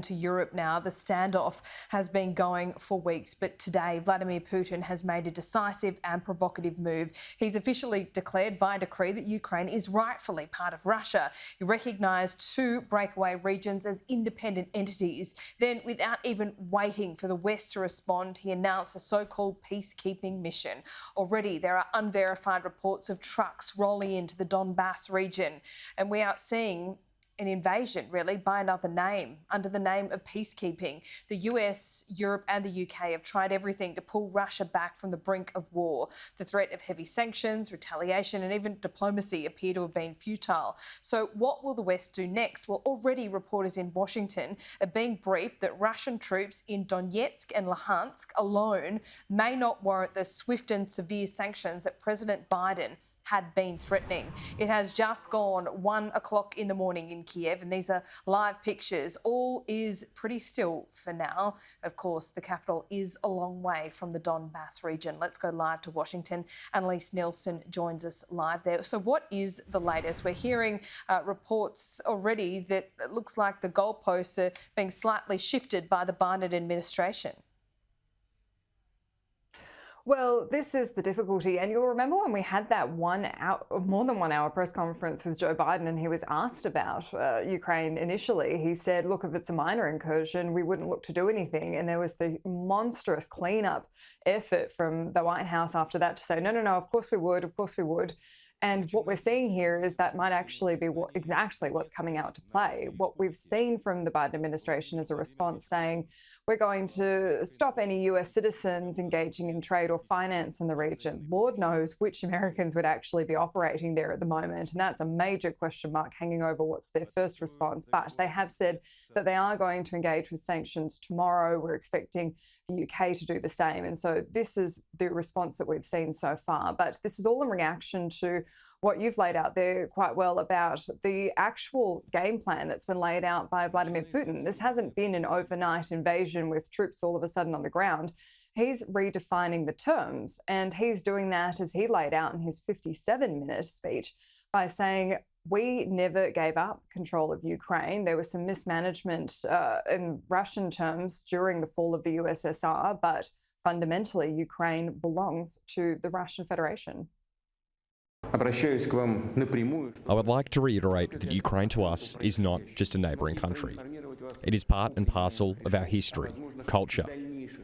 To Europe now. The standoff has been going for weeks, but today Vladimir Putin has made a decisive and provocative move. He's officially declared via decree that Ukraine is rightfully part of Russia. He recognised two breakaway regions as independent entities. Then, without even waiting for the West to respond, he announced a so-called peacekeeping mission. Already there are unverified reports of trucks rolling into the Donbas region, and we are seeing an invasion, really, by another name, under the name of peacekeeping. The US, Europe and the UK have tried everything to pull Russia back from the brink of war. The threat of heavy sanctions, retaliation and even diplomacy appear to have been futile. So what will the West do next? Well, already reporters in Washington are being briefed that Russian troops in Donetsk and Luhansk alone may not warrant the swift and severe sanctions that President Biden had been threatening. It has just gone 1 o'clock in the morning in Kiev, and these are live pictures. All is pretty still for now. Of course, the capital is a long way from the Donbas region. Let's go live to Washington. Annalise Nelson joins us live there. So what is the latest? We're hearing reports already that it looks like the goalposts are being slightly shifted by the Biden administration. Well, this is the difficulty. And you'll remember when we had that more than 1 hour press conference with Joe Biden and he was asked about Ukraine initially, he said, look, if it's a minor incursion, we wouldn't look to do anything. And there was the monstrous cleanup effort from the White House after that to say, no, of course we would, of course we would. And what we're seeing here is that might actually be exactly what's coming out to play. What we've seen from the Biden administration is a response saying, we're going to stop any US citizens engaging in trade or finance in the region. Lord knows which Americans would actually be operating there at the moment. And that's a major question mark hanging over what's their first response. But they have said that they are going to engage with sanctions tomorrow. We're expecting the UK to do the same. And so this is the response that we've seen so far. But this is all in reaction to what you've laid out there quite well about the actual game plan that's been laid out by Vladimir Putin. This hasn't been an overnight invasion with troops all of a sudden on the ground. He's redefining the terms, and he's doing that, as he laid out in his 57-minute speech, by saying, we never gave up control of Ukraine. There was some mismanagement in Russian terms during the fall of the USSR, but fundamentally, Ukraine belongs to the Russian Federation. I would like to reiterate that Ukraine to us is not just a neighbouring country. It is part and parcel of our history, culture,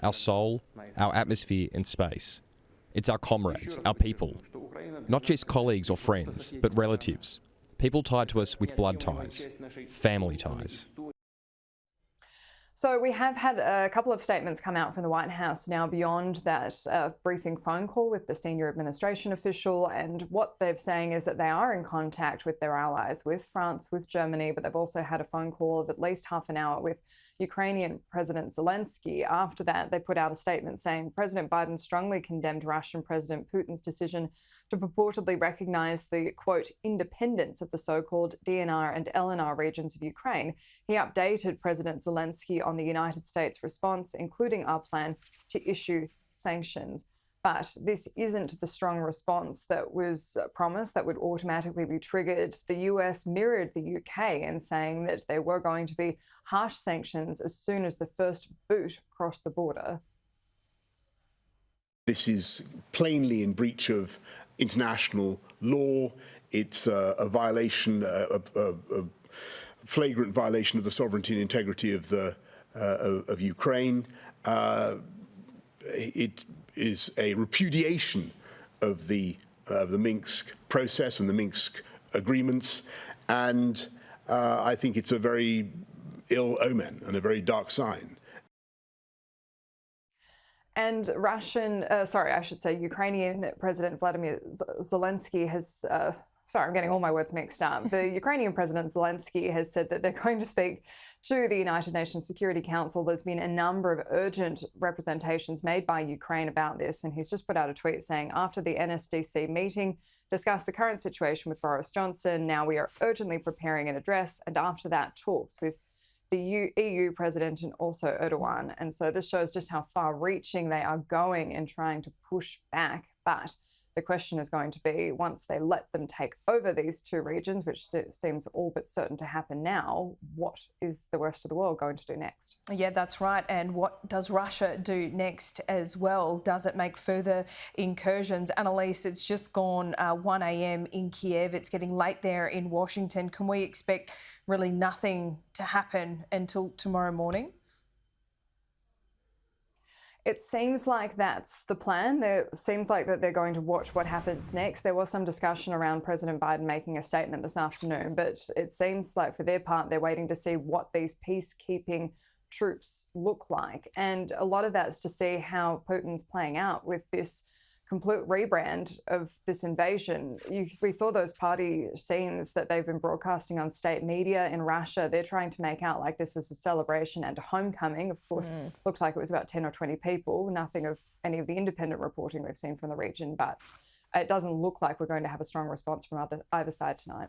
our soul, our atmosphere and space. It's our comrades, our people, not just colleagues or friends, but relatives, people tied to us with blood ties, family ties. So we have had a couple of statements come out from the White House now beyond that briefing phone call with the senior administration official. And what they're saying is that they are in contact with their allies, with France, with Germany, but they've also had a phone call of at least half an hour with Ukrainian President Zelensky. After that, they put out a statement saying President Biden strongly condemned Russian President Putin's decision to purportedly recognise the, quote, independence of the so-called DNR and LNR regions of Ukraine. He updated President Zelensky on the United States response, including our plan to issue sanctions. But this isn't the strong response that was promised that would automatically be triggered. The US mirrored the UK in saying that there were going to be harsh sanctions as soon as the first boot crossed the border. This is plainly in breach of international law. It's a violation, a flagrant violation of the sovereignty and integrity of Ukraine. It is a repudiation of the Minsk process and the Minsk agreements, and I think it's a very ill omen and a very dark sign. And Ukrainian President Vladimir Zelensky has, I'm getting all my words mixed up. The Ukrainian President Zelensky has said that they're going to speak to the United Nations Security Council. There's been a number of urgent representations made by Ukraine about this, and he's just put out a tweet saying, after the NSDC meeting, discussed the current situation with Boris Johnson. Now we are urgently preparing an address, and after that, talks with the EU president and also Erdogan. And so this shows just how far-reaching they are going in trying to push back. But The question is going to be, once they let them take over these two regions, which seems all but certain to happen now, what is the rest of the world going to do next? Yeah, that's right. And what does Russia do next as well? Does it make further incursions? Annalise, it's just gone 1 a.m. in Kiev. It's getting late there in Washington. Can we expect really nothing to happen until tomorrow morning? It seems like that's the plan. It seems like that they're going to watch what happens next. There was some discussion around President Biden making a statement this afternoon, but it seems like for their part, they're waiting to see what these peacekeeping troops look like. And a lot of that's to see how Putin's playing out with this complete rebrand of this invasion. We saw those party scenes that they've been broadcasting on state media in Russia. They're trying to make out like this is a celebration and a homecoming. Of course, looked like it was about 10 or 20 people, nothing of any of the independent reporting we've seen from the region, but it doesn't look like we're going to have a strong response from either side tonight.